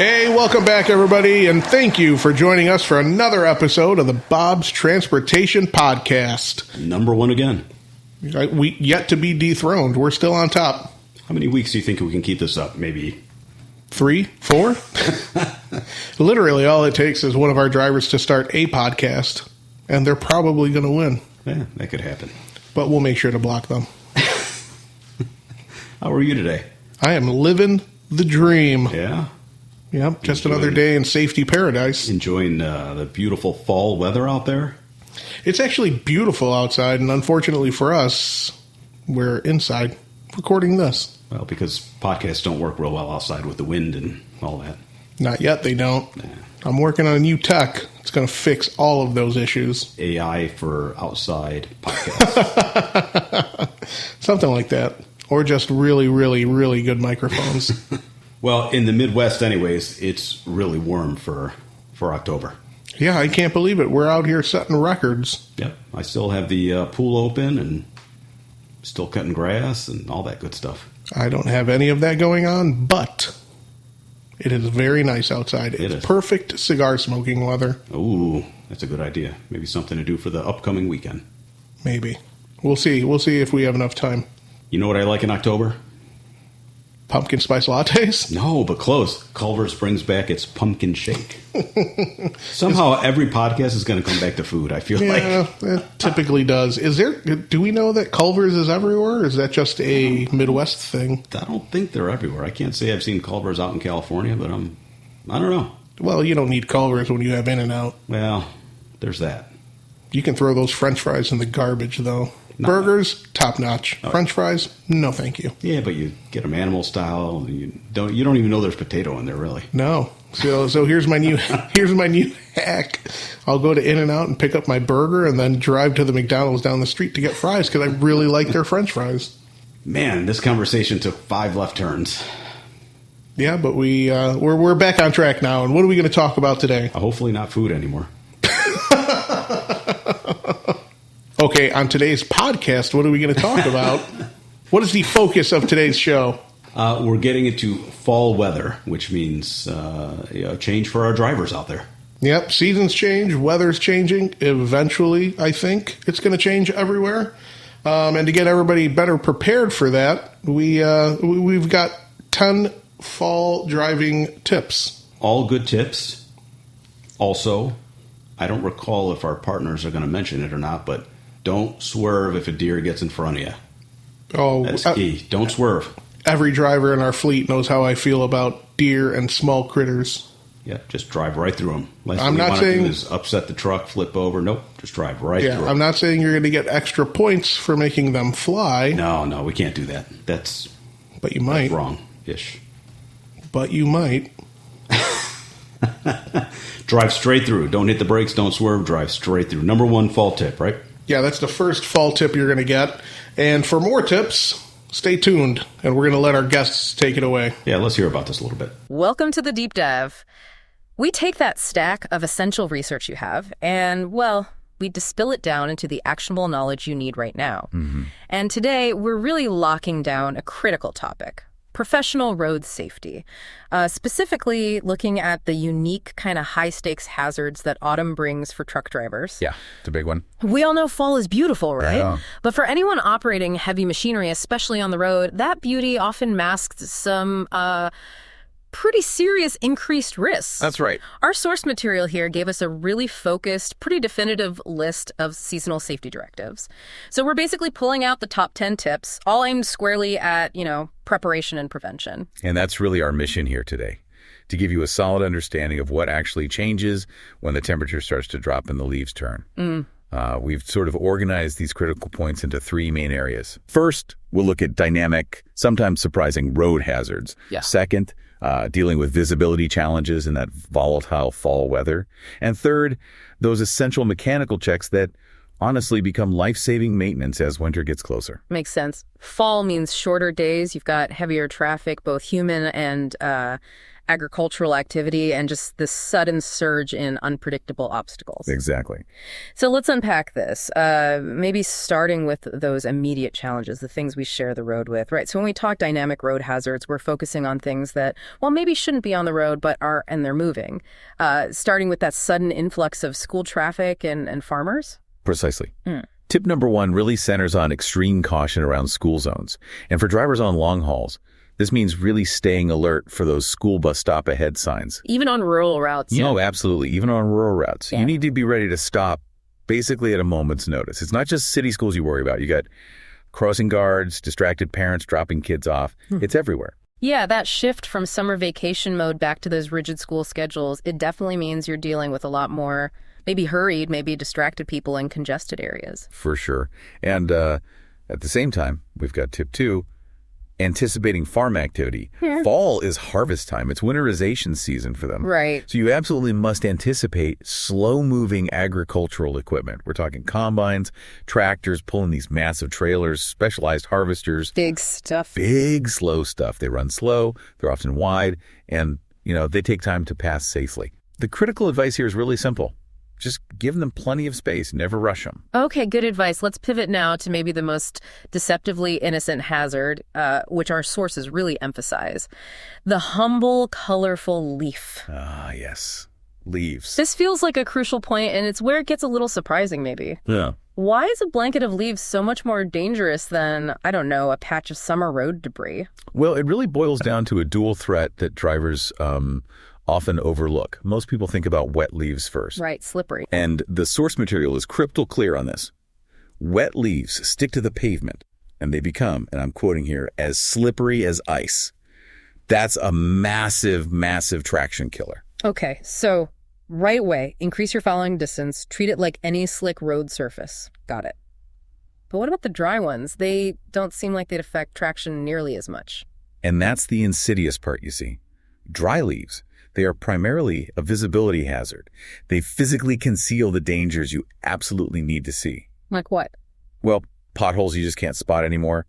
Hey, welcome back, everybody, and thank you for joining us for another episode of the Bob's Transportation Podcast. Number one again. We yet to be dethroned. We're still on top. How many weeks do you think we can keep this up? Maybe 3, 4? Literally, all it takes is one of our drivers to start a podcast, and they're probably going to win. Yeah, that could happen. But we'll make sure to block them. How are you today? I am living the dream. Yeah? Yep, just another day in safety paradise. Enjoying the beautiful fall weather out there? It's actually beautiful outside, and unfortunately for us, we're inside recording this. Well, because podcasts don't work real well outside with the wind and all that. Not yet, they don't. Nah. I'm working on a new tech. It's going to fix all of those issues. AI for outside podcasts. Something like that. Or just really, really, really good microphones. Well, in the Midwest anyways, it's really warm for October. Yeah, I can't believe it. We're out here setting records. Yep. I still have the pool open and still cutting grass and all that good stuff. I don't have any of that going on, but it is very nice outside. It's perfect cigar smoking weather. Ooh, that's a good idea. Maybe something to do for the upcoming weekend. Maybe. We'll see. We'll see if we have enough time. You know what I like in October? Pumpkin spice lattes? No, but close. Culver's brings back its pumpkin shake. Somehow every podcast is going to come back to food, I feel like. Yeah, it typically does. Do we know that Culver's is everywhere, or is that just a Midwest thing? I don't think they're everywhere. I can't say I've seen Culver's out in California, but I don't know. Well, you don't need Culver's when you have In-N-Out. Well, there's that. You can throw those French fries in the garbage, though. Burgers, top notch. Oh. French fries, no thank you. Yeah, but you get them animal style. You don't even know there's potato in there, really. No. So here's my new hack. I'll go to In-N-Out and pick up my burger, and then drive to the McDonald's down the street to get fries because I really like their French fries. Man, this conversation took 5 left turns. Yeah, but we're back on track now. And what are we going to talk about today? Hopefully not food anymore. Okay, on today's podcast, what are we going to talk about? What is the focus of today's show? We're getting into fall weather, which means a change for our drivers out there. Yep, seasons change, weather's changing. Eventually, I think it's going to change everywhere. And to get everybody better prepared for that, we've got 10 fall driving tips. All good tips. Also, I don't recall if our partners are going to mention it or not, but don't swerve if a deer gets in front of you. Oh, that's key. Don't swerve. Every driver in our fleet knows how I feel about deer and small critters. Yeah, just drive right through them. I'm not saying is upset the truck, flip over. Nope, just drive right through them. I'm not saying you're going to get extra points for making them fly. No, we can't do that. But you might. That's wrong-ish. But you might. Drive straight through. Don't hit the brakes. Don't swerve. Drive straight through. Number 1 fall tip, right? Yeah, that's the first fall tip you're going to get. And for more tips, stay tuned, and we're going to let our guests take it away. Yeah, let's hear about this a little bit. Welcome to the Deep Dive. We take that stack of essential research you have, and, well, we distill it down into the actionable knowledge you need right now. Mm-hmm. And today, we're really locking down a critical topic. Professional road safety, specifically looking at the unique kind of high-stakes hazards that autumn brings for truck drivers. Yeah, it's a big one. We all know fall is beautiful, right? Yeah. But for anyone operating heavy machinery, especially on the road, that beauty often masks some pretty serious increased risks. That's right. Our source material here gave us a really focused, pretty definitive list of seasonal safety directives. So we're basically pulling out the top 10 tips, all aimed squarely at, preparation and prevention. And that's really our mission here today, to give you a solid understanding of what actually changes when the temperature starts to drop and the leaves turn. We've sort of organized these critical points into 3 main areas. First, we'll look at dynamic, sometimes surprising road hazards. Yeah. Second, dealing with visibility challenges in that volatile fall weather. And third, those essential mechanical checks that honestly become life-saving maintenance as winter gets closer. Makes sense. Fall means shorter days. You've got heavier traffic, both human and agricultural activity, and just this sudden surge in unpredictable obstacles. Exactly. So let's unpack this, maybe starting with those immediate challenges, the things we share the road with, right? So when we talk dynamic road hazards, we're focusing on things that, well, maybe shouldn't be on the road, but are, and they're moving, starting with that sudden influx of school traffic and farmers. Precisely. Tip number 1 really centers on extreme caution around school zones. And for drivers on long hauls, this means really staying alert for those school bus stop ahead signs. Even on rural routes. No, absolutely. Even on rural routes. Yeah. You need to be ready to stop basically at a moment's notice. It's not just city schools you worry about. You got crossing guards, distracted parents dropping kids off. It's everywhere. Yeah, that shift from summer vacation mode back to those rigid school schedules, it definitely means you're dealing with a lot more maybe hurried, maybe distracted people in congested areas. For sure. And at the same time, we've got tip 2, anticipating farm activity. Fall is harvest time. It's winterization season for them. Right. So you absolutely must anticipate slow-moving agricultural equipment. We're talking combines, tractors pulling these massive trailers, specialized harvesters. Big stuff. Big, slow stuff. They run slow, they're often wide, and, they take time to pass safely. The critical advice here is really simple. Just give them plenty of space. Never rush them. Okay, good advice. Let's pivot now to maybe the most deceptively innocent hazard, which our sources really emphasize. The humble, colorful leaf. Ah, yes. Leaves. This feels like a crucial point, and it's where it gets a little surprising, maybe. Yeah. Why is a blanket of leaves so much more dangerous than, I don't know, a patch of summer road debris? Well, it really boils down to a dual threat that drivers often overlook. Most people think about wet leaves first. Right, slippery. And the source material is crystal clear on this. Wet leaves stick to the pavement, and they become, and I'm quoting here, as slippery as ice. That's a massive, massive traction killer. Okay, so right away, increase your following distance, treat it like any slick road surface. Got it. But what about the dry ones? They don't seem like they'd affect traction nearly as much. And that's the insidious part, you see. Dry leaves, they are primarily a visibility hazard. They physically conceal the dangers you absolutely need to see. Like what? Well, potholes you just can't spot anymore,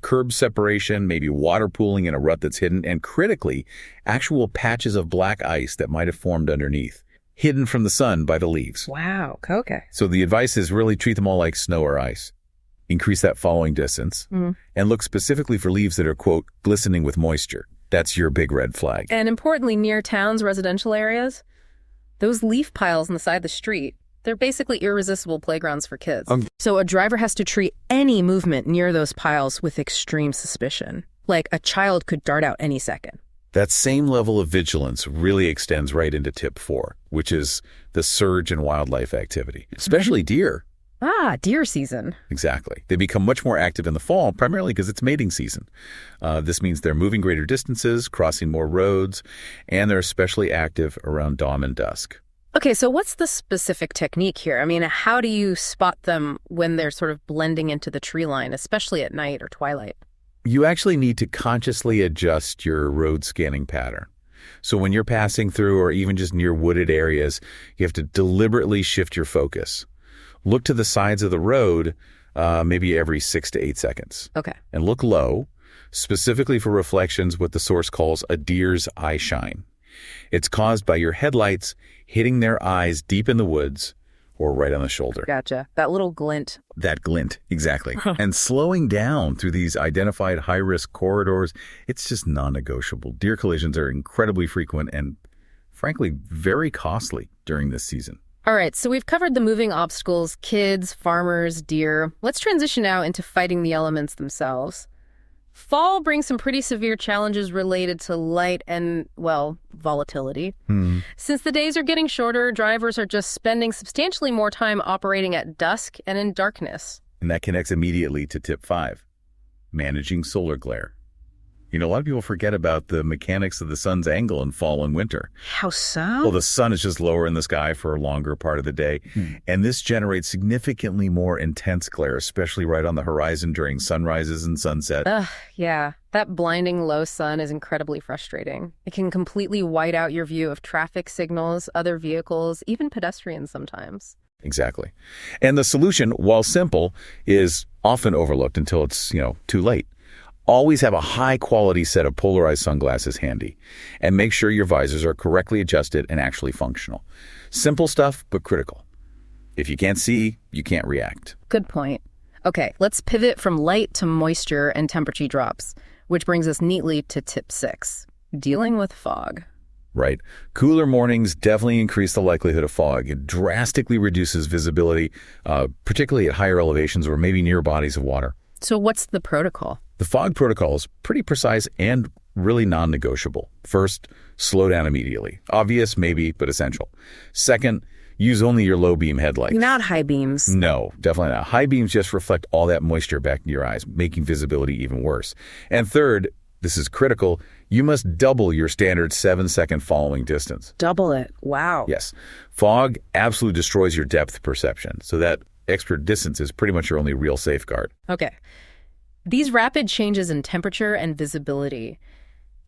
curb separation, maybe water pooling in a rut that's hidden, and critically, actual patches of black ice that might have formed underneath, hidden from the sun by the leaves. Wow, okay. So the advice is really treat them all like snow or ice. Increase that following distance, and look specifically for leaves that are, quote, glistening with moisture. That's your big red flag. And importantly, near towns, residential areas, those leaf piles on the side of the street, they're basically irresistible playgrounds for kids. So a driver has to treat any movement near those piles with extreme suspicion. Like a child could dart out any second. That same level of vigilance really extends right into tip 4, which is the surge in wildlife activity, especially deer. Ah, deer season. Exactly. They become much more active in the fall, primarily because it's mating season. This means they're moving greater distances, crossing more roads, and they're especially active around dawn and dusk. Okay, so what's the specific technique here? I mean, how do you spot them when they're sort of blending into the tree line, especially at night or twilight? You actually need to consciously adjust your road scanning pattern. So when you're passing through or even just near wooded areas, you have to deliberately shift your focus. Look to the sides of the road maybe every 6 to 8 seconds. Okay. And look low, specifically for reflections, what the source calls a deer's eye shine. It's caused by your headlights hitting their eyes deep in the woods or right on the shoulder. Gotcha. That little glint. That glint, exactly. And slowing down through these identified high-risk corridors, it's just non-negotiable. Deer collisions are incredibly frequent and, frankly, very costly during this season. All right, so we've covered the moving obstacles, kids, farmers, deer. Let's transition now into fighting the elements themselves. Fall brings some pretty severe challenges related to light and, well, volatility. Since the days are getting shorter, drivers are just spending substantially more time operating at dusk and in darkness. And that connects immediately to tip 5, managing solar glare. A lot of people forget about the mechanics of the sun's angle in fall and winter. How so? Well, the sun is just lower in the sky for a longer part of the day, and this generates significantly more intense glare, especially right on the horizon during sunrises and sunsets. Yeah. That blinding low sun is incredibly frustrating. It can completely white out your view of traffic signals, other vehicles, even pedestrians sometimes. Exactly. And the solution, while simple, is often overlooked until it's, too late. Always have a high-quality set of polarized sunglasses handy, and make sure your visors are correctly adjusted and actually functional. Simple stuff, but critical. If you can't see, you can't react. Good point. Okay, let's pivot from light to moisture and temperature drops, which brings us neatly to tip 6, dealing with fog. Right. Cooler mornings definitely increase the likelihood of fog. It drastically reduces visibility, particularly at higher elevations or maybe near bodies of water. So what's the protocol? The fog protocol is pretty precise and really non-negotiable. First, slow down immediately. Obvious, maybe, but essential. Second, use only your low-beam headlights. Not high beams. No, definitely not. High beams just reflect all that moisture back into your eyes, making visibility even worse. And third, this is critical, you must double your standard 7-second following distance. Double it. Wow. Yes. Fog absolutely destroys your depth perception, so that extra distance is pretty much your only real safeguard. Okay. These rapid changes in temperature and visibility,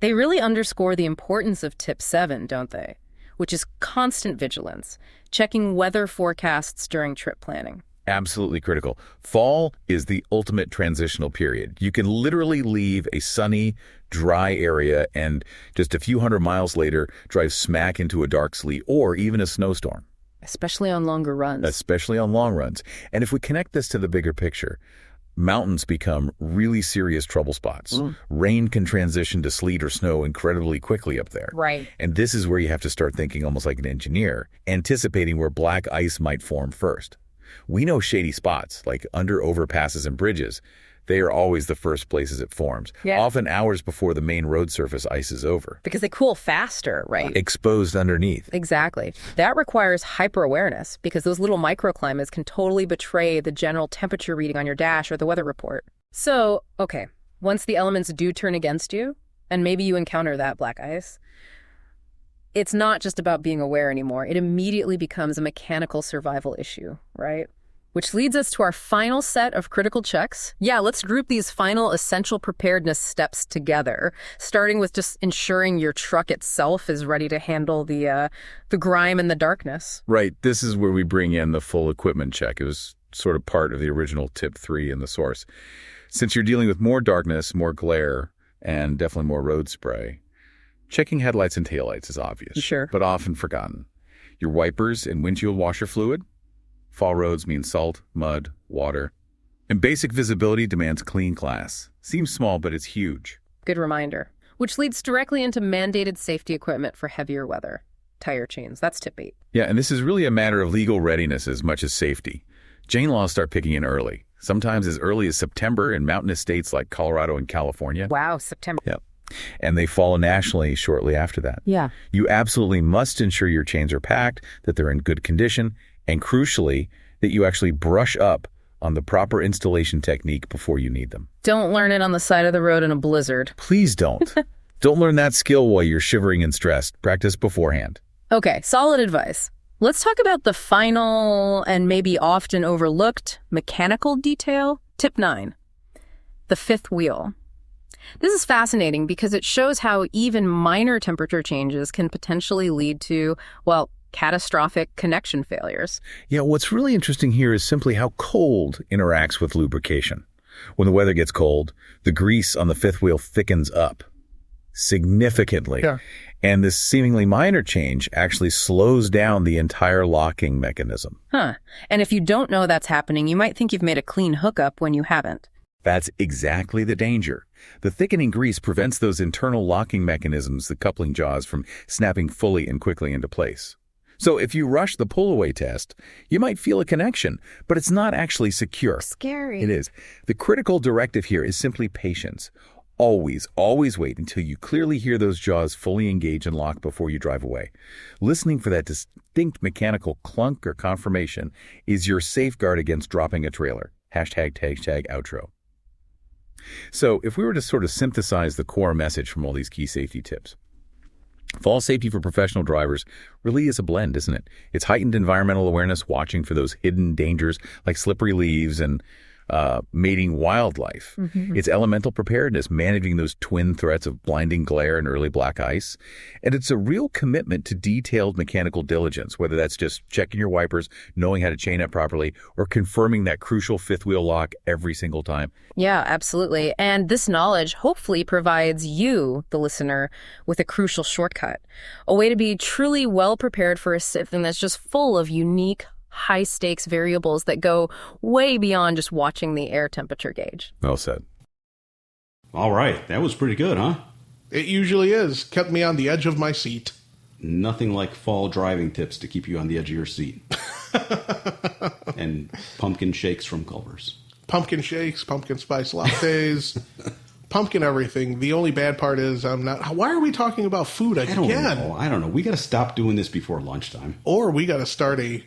they really underscore the importance of tip 7, don't they? Which is constant vigilance, checking weather forecasts during trip planning. Absolutely critical. Fall is the ultimate transitional period. You can literally leave a sunny, dry area and just a few hundred miles later drive smack into a dark sleet or even a snowstorm. Especially on longer runs. Especially on long runs. And if we connect this to the bigger picture, mountains become really serious trouble spots. Rain can transition to sleet or snow incredibly quickly up there. Right. And this is where you have to start thinking almost like an engineer, anticipating where black ice might form first. We know shady spots, like under overpasses and bridges. They are always the first places it forms, often hours before the main road surface ice is over. Because they cool faster, right? Exposed underneath. Exactly. That requires hyper-awareness because those little microclimates can totally betray the general temperature reading on your dash or the weather report. So, okay, once the elements do turn against you, and maybe you encounter that black ice, it's not just about being aware anymore. It immediately becomes a mechanical survival issue, right? Which leads us to our final set of critical checks. Yeah, let's group these final essential preparedness steps together, starting with just ensuring your truck itself is ready to handle the grime and the darkness. Right. This is where we bring in the full equipment check. It was sort of part of the original tip 3 in the source. Since you're dealing with more darkness, more glare, and definitely more road spray, checking headlights and taillights is obvious, but often forgotten. Your wipers and windshield washer fluid. Fall roads mean salt, mud, water. And basic visibility demands clean glass. Seems small, but it's huge. Good reminder. Which leads directly into mandated safety equipment for heavier weather. Tire chains. That's tip 8. Yeah, and this is really a matter of legal readiness as much as safety. Chain laws start picking in early, sometimes as early as September in mountainous states like Colorado and California. Wow, September. Yep. And they follow nationally shortly after that. Yeah. You absolutely must ensure your chains are packed, that they're in good condition, and crucially, that you actually brush up on the proper installation technique before you need them. Don't learn it on the side of the road in a blizzard. Please don't. Don't learn that skill while you're shivering and stressed. Practice beforehand. Okay, solid advice. Let's talk about the final and maybe often overlooked mechanical detail. Tip 9, the fifth wheel. This is fascinating because it shows how even minor temperature changes can potentially lead to, well, catastrophic connection failures. Yeah, what's really interesting here is simply how cold interacts with lubrication. When the weather gets cold, the grease on the fifth wheel thickens up significantly. Yeah. And this seemingly minor change actually slows down the entire locking mechanism. Huh. And if you don't know that's happening, you might think you've made a clean hookup when you haven't. That's exactly the danger. The thickening grease prevents those internal locking mechanisms, the coupling jaws, from snapping fully and quickly into place. So if you rush the pull-away test, you might feel a connection, but it's not actually secure. Scary. It is. The critical directive here is simply patience. Always wait until you clearly hear those jaws fully engage and lock before you drive away. Listening for that distinct mechanical clunk or confirmation is your safeguard against dropping a trailer. Hashtag outro. So if we were to sort of synthesize the core message from all these key safety tips, fall safety for professional drivers really is a blend, isn't it? It's heightened environmental awareness, watching for those hidden dangers like slippery leaves and mating wildlife. It's elemental preparedness, managing those twin threats of blinding glare and early black ice. And it's a real commitment to detailed mechanical diligence, whether that's just checking your wipers, knowing how to chain up properly, or confirming that crucial fifth wheel lock every single time. Yeah, absolutely. And this knowledge hopefully provides you, the listener, with a crucial shortcut, a way to be truly well prepared for a season that's just full of unique, high-stakes variables that go way beyond just watching the air temperature gauge. Well said. All right. That was pretty good, huh? It usually is. Kept me on the edge of my seat. Nothing like fall driving tips to keep you on the edge of your seat. And pumpkin shakes from Culver's. Pumpkin shakes, pumpkin spice lattes, pumpkin everything. The only bad part is I'm not... Why are we talking about food again? I don't know. We got to stop doing this before lunchtime. Or we got to start a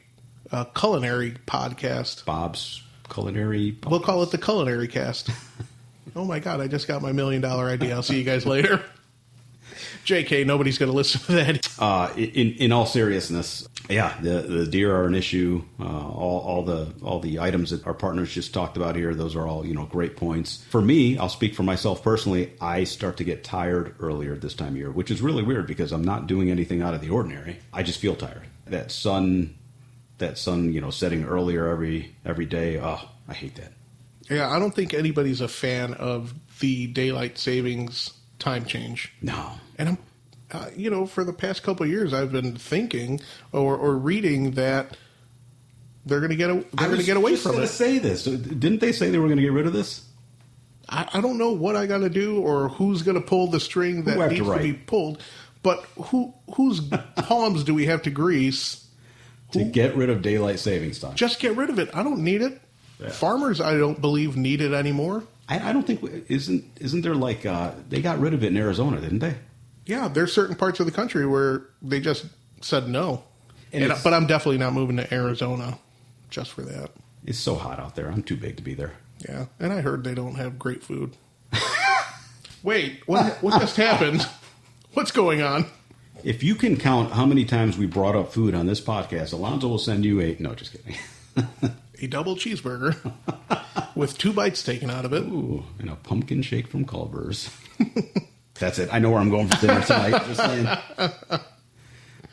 culinary podcast. Bob's Culinary Podcast. We'll call it the Culinary Cast. Oh my God, I just got my $1 million idea. I'll see you guys later. JK, nobody's going to listen to that. In all seriousness, yeah, the deer are an issue. All the items that our partners just talked about here, those are all great points. For me, I'll speak for myself personally. I start to get tired earlier this time of year, which is really weird because I'm not doing anything out of the ordinary. I just feel tired. That sun, setting earlier every day. Oh, I hate that. Yeah, I don't think anybody's a fan of the daylight savings time change. No. And I'm, for the past couple of years, I've been thinking or reading that they're going to get away from it. I was just going to say this. Didn't they say they were going to get rid of this? I don't know what I got to do or who's going to pull the string that needs to be pulled. But whose palms do we have to grease to get rid of daylight savings time? Just get rid of it. I don't need it. Yeah. Farmers, I don't believe, need it anymore. I don't think isn't there like they got rid of it in Arizona, didn't they? Yeah, there's certain parts of the country where they just said no. But I'm definitely not moving to Arizona just for that. It's so hot out there. I'm too big to be there. Yeah, and I heard they don't have great food. Wait, what just happened? What's going on? If you can count how many times we brought up food on this podcast, Alonzo will send you no, just kidding. A double cheeseburger with 2 bites taken out of it. Ooh, and a pumpkin shake from Culver's. That's it. I know where I'm going for dinner tonight. Just saying.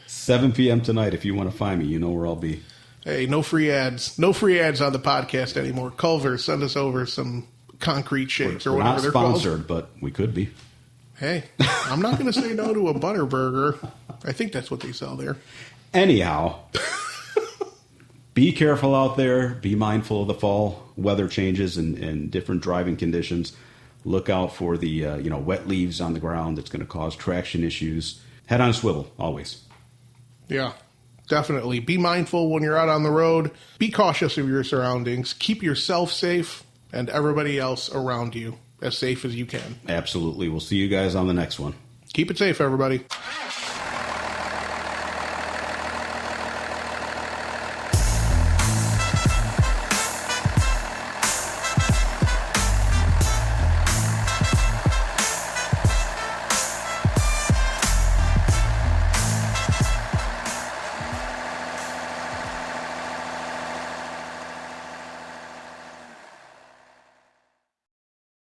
7 p.m. tonight. If you want to find me, you know where I'll be. Hey, no free ads. No free ads on the podcast anymore. Culver's, send us over some concrete shakes or whatever they're called. Not sponsored, but we could be. Hey, I'm not going to say no to a butter burger. I think that's what they sell there. Anyhow, be careful out there. Be mindful of the fall weather changes and different driving conditions. Look out for the wet leaves on the ground that's going to cause traction issues. Head on a swivel, always. Yeah, definitely. Be mindful when you're out on the road. Be cautious of your surroundings. Keep yourself safe and everybody else around you as safe as you can. Absolutely. We'll see you guys on the next one. Keep it safe, everybody.